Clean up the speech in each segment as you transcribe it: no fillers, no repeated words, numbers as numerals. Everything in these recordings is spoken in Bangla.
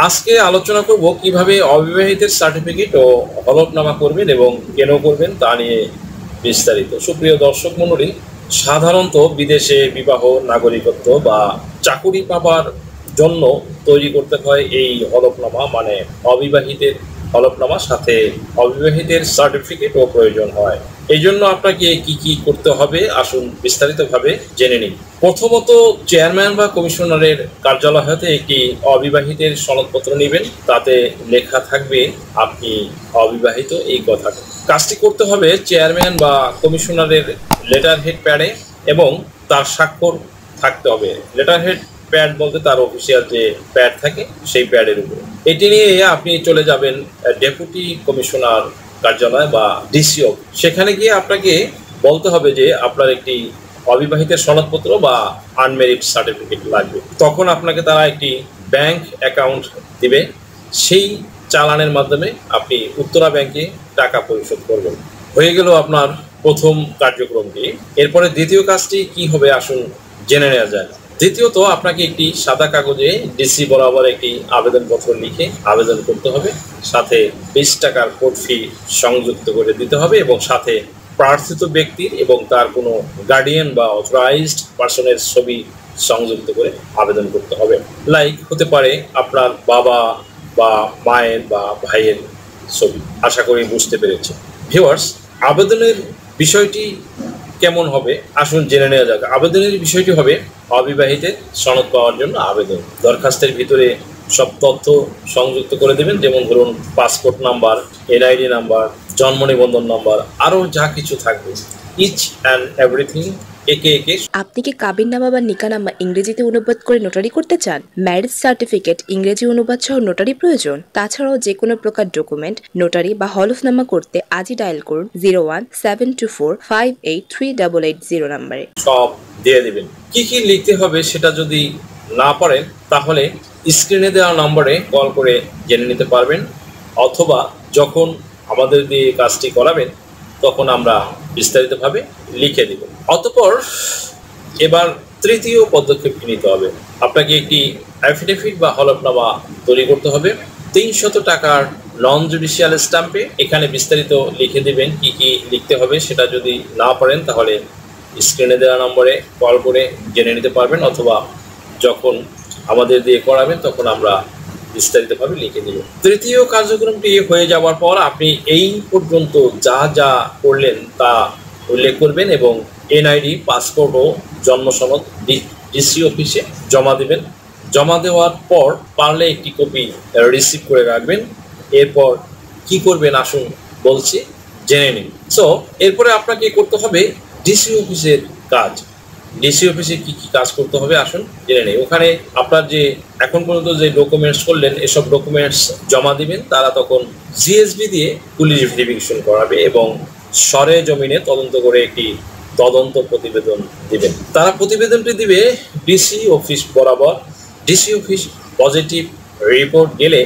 আজকে আলোচনা করব কিভাবে অবিবাহিতের সার্টিফিকেট ও হলফনামা করবেন এবং কেন করবেন তা নিয়ে বিস্তারিত। সুপ্রিয় দর্শক মণ্ডলী, সাধারণত বিদেশে বিবাহ, নাগরিকত্ব বা চাকুরি পাবার জন্য তৈরি করতে হয় এই হলফনামা, মানে অবিবাহিতের হলফনামা, সাথে অবিবাহিতের সার্টিফিকেটও প্রয়োজন হয়। এই জন্য আপনাকে কি কি করতে হবে আসুন বিস্তারিতভাবে জেনে নিন। প্রথমত, চেয়ারম্যান বা কমিশনারের কার্যালয় হতে একটি অবিবাহিতের সনদপত্র নেবেন। তাতে লেখা থাকবে আপনি অবিবাহিত এই কথাটা। কাজটি করতে হবে চেয়ারম্যান বা কমিশনারের লেটার হেড প্যাডে এবং তার স্বাক্ষর থাকতে হবে। লেটার হেড প্যাড বলতে তার অফিসিয়াল যে প্যাড থাকে সেই প্যাডের উপরে। এটি নিয়ে আপনি চলে যাবেন ডেপুটি কমিশনার কার্যালয় বা ডিসিও। সেখানে গিয়ে আপনাকে বলতে হবে যে আপনার একটি অবিবাহিতের সনদপত্র বা আনমেরিড সার্টিফিকেট লাগবে। তখন আপনাকে তারা একটি ব্যাংক অ্যাকাউন্ট দিবে। সেই চালানের মাধ্যমে আপনি উত্তরা ব্যাংকে টাকা পরিশোধ করবেন। হয়ে গেল আপনার প্রথম কার্যক্রমটি। এরপরে দ্বিতীয় কাজটি কি হবে আসুন জেনে নেওয়া যায়। দ্বিতীয়ত, আপনাকে একটি সাদা কাগজে ডিসি বরাবর একটি আবেদনপত্র লিখে আবেদন করতে হবে। সাথে 20 টাকার কোর্ট ফি সংযুক্ত করে দিতে হবে এবং সাথে প্রার্থিত ব্যক্তির এবং তার কোনো গার্ডিয়ান বা অথরাইজড পার্সনের ছবি সংযুক্ত করে আবেদন করতে হবে। লাইক হতে পারে আপনার বাবা বা মায়ের বা ভাইয়ের ছবি। আশা করি বুঝতে পেরেছি। ভিউয়ার্স, আবেদনের বিষয়টি কেমন হবে আসুন জেনে নেওয়া যাক। আবেদনের বিষয়টি হবে অবিবাহিতের সনদ পাওয়ার জন্য আবেদন। দরখাস্তের ভিতরে সব তথ্য সংযুক্ত করে দেবেন, যেমন ধরুন পাসপোর্ট নাম্বার, এনআইডি নাম্বার, জন্ম নিবন্ধন নাম্বার, আরও যা কিছু থাকবে ইচ অ্যান্ড এভরিথিং একে একে। আপনি কি কাবিননামা বা নিকানামা ইংরেজিতে অনুবাদ করে নোটারি করতে চান? ম্যারেজ সার্টিফিকেট ইংরেজি অনুবাদ সহ নোটারি প্রয়োজন? তাছাড়াও যে কোনো প্রকার ডকুমেন্ট নোটারি বা হলফনামা করতে আজই ডায়াল করুন 0172458388 নম্বরে। সব দিয়ে দেবেন। কি কি লিখতে হবে সেটা যদি না পারেন তাহলে স্ক্রিনে দেওয়া নম্বরে কল করে জেনে নিতে পারবেন, অথবা যখন আমাদের দিয়ে কাজটি করাবেন তখন আমরা বিস্তারিতভাবে লিখে দেব। অতঃপর এবার তৃতীয় পদক্ষেপটি নিতে হবে। আপনাকে একটি অ্যাফিডেভিট বা হলফনামা তৈরি করতে হবে 300 টাকার নন জুডিশিয়াল স্ট্যাম্পে। এখানে বিস্তারিত লিখে দেবেন কি কি লিখতে হবে। সেটা যদি না পারেন তাহলে স্ক্রিনে দেওয়া নম্বরে কল করে জেনে নিতে পারবেন, অথবা যখন আমাদের দিয়ে করাবেন তখন আমরা বিস্তারিতভাবে লিখে দেব। তৃতীয় কার্যক্রমটি হয়ে যাওয়ার পর আপনি এই পর্যন্ত যা যা করলেন তা উল্লেখ করবেন এবং এনআইডি, পাসপোর্ট ও জন্ম সনদ ডিসি অফিসে জমা দেবেন। জমা দেওয়ার পর পারলে একটি কপি রিসিভ করে রাখবেন। এরপর কি করবেন আসুন বলছি, জেনে নিন। সো এরপরে আপনাকে করতে হবে ডিসি অফিসের কাজ। ডিসি অফিসে কি কি কাজ করতে হবে আসুন জেনে নিই। ওখানে আপনার যে এখন পর্যন্ত যে ডকুমেন্টস করলেন এসব ডকুমেন্টস জমা দিবেন। তারা তখন জিএসবি দিয়ে পুলিশ ভেরিফিকেশন করাবে এবং সরেজমিনে তদন্ত করে একটি তদন্ত প্রতিবেদন দিবেন। তারা প্রতিবেদনটি দিবে ডিসি অফিস বরাবর। ডিসি অফিস পজিটিভ রিপোর্ট গেলে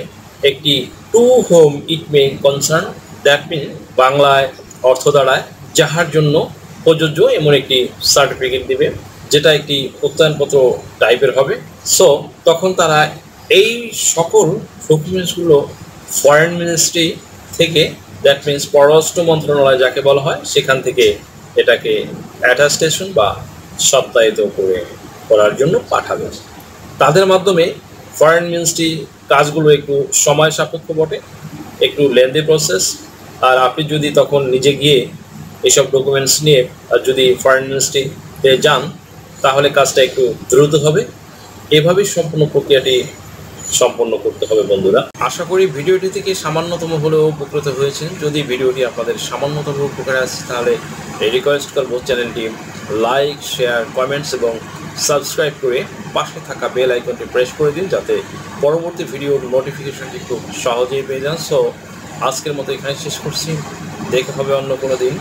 একটি to whom it may concern, that mean বাংলায় অর্থ দাঁড়ায় যাহার জন্য প্রযোজ্য, এমন একটি সার্টিফিকেট দিবে, যেটা একটি প্রত্যয়নপত্র টাইপের হবে। সো তখন তারা এই সকল ডকুমেন্টসগুলো ফরেন মিনিস্ট্রি থেকে, দ্যাট মিনস পররাষ্ট্র মন্ত্রণালয় যাকে বলা হয়, সেখান থেকে এটাকে অ্যাটাস্টেশন বা সত্যায়িত করার জন্য পাঠাবে। তাদের মাধ্যমে ফরেন মিনিস্ট্রি কাজগুলো একটু সময় সাপেক্ষ বটে, একটু লেন্দি প্রসেস। আর আপনি যদি তখন নিজে গিয়ে এসব ডকুমেন্টস নিয়ে যদি ফরেন মিনিস্ট্রিতে যান তাহলে কাজটা একটু দ্রুত হবে। এভাবেই সম্পূর্ণ প্রক্রিয়াটি সম্পন্ন করতে হবে বন্ধুরা। আশা করি ভিডিওটি থেকে সামান্যতম হলেও উপকৃত হয়েছেন। যদি ভিডিওটি আপনাদের সামান্যতম উপকারে আসে তাহলে রিকোয়েস্ট করবো চ্যানেলটি লাইক, শেয়ার, কমেন্টস এবং সাবস্ক্রাইব করে পাশে থাকা বেল আইকনটি প্রেস করে দিন, যাতে পরবর্তী ভিডিওর নোটিফিকেশনটি খুব সহজেই পেয়ে যান। সো আজকের মতো এখানে শেষ করছি। দেখা হবে অন্য কোনো দিন,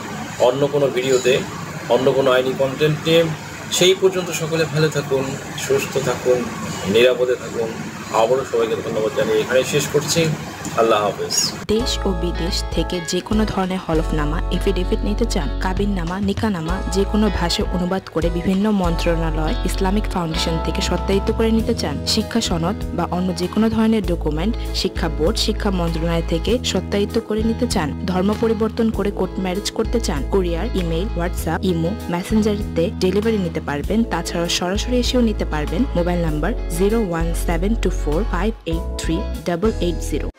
অন্য কোনো ভিডিওতে, অন্য কোনো আইনি কন্টেন্ট নিয়ে। সেই পর্যন্ত সকলে ভালো থাকুন, সুস্থ থাকুন, নিরাপদে থাকুন। আবারও সবাইকে ধন্যবাদ জানিয়ে এখানে শেষ করছি। আল্লাহ হাফেজ। দেশ ও বিদেশ থেকে যে কোনো ধরনের হলফনামা, এফিডেভিট নিতে চান, কাবিননামা, নিকানামা যে কোনো ভাষায় অনুবাদ করে বিভিন্ন মন্ত্রণালয়, ইসলামিক ফাউন্ডেশন থেকে সত্যায়িত করে নিতে চান, শিক্ষা সনদ বা অন্য যে কোনো ধরনের ডকুমেন্ট শিক্ষা বোর্ড, শিক্ষা মন্ত্রণালয় থেকে সত্যায়িত করে নিতে চান, ধর্ম পরিবর্তন করে কোর্ট ম্যারেজ করতে চান, কুরিয়ার, ইমেইল, হোয়াটসঅ্যাপ, ইমো, মেসেঞ্জারিতে ডেলিভারি নিতে পারবেন। তাছাড়াও সরাসরি এসেও নিতে পারবেন। Mobile number 01724583880।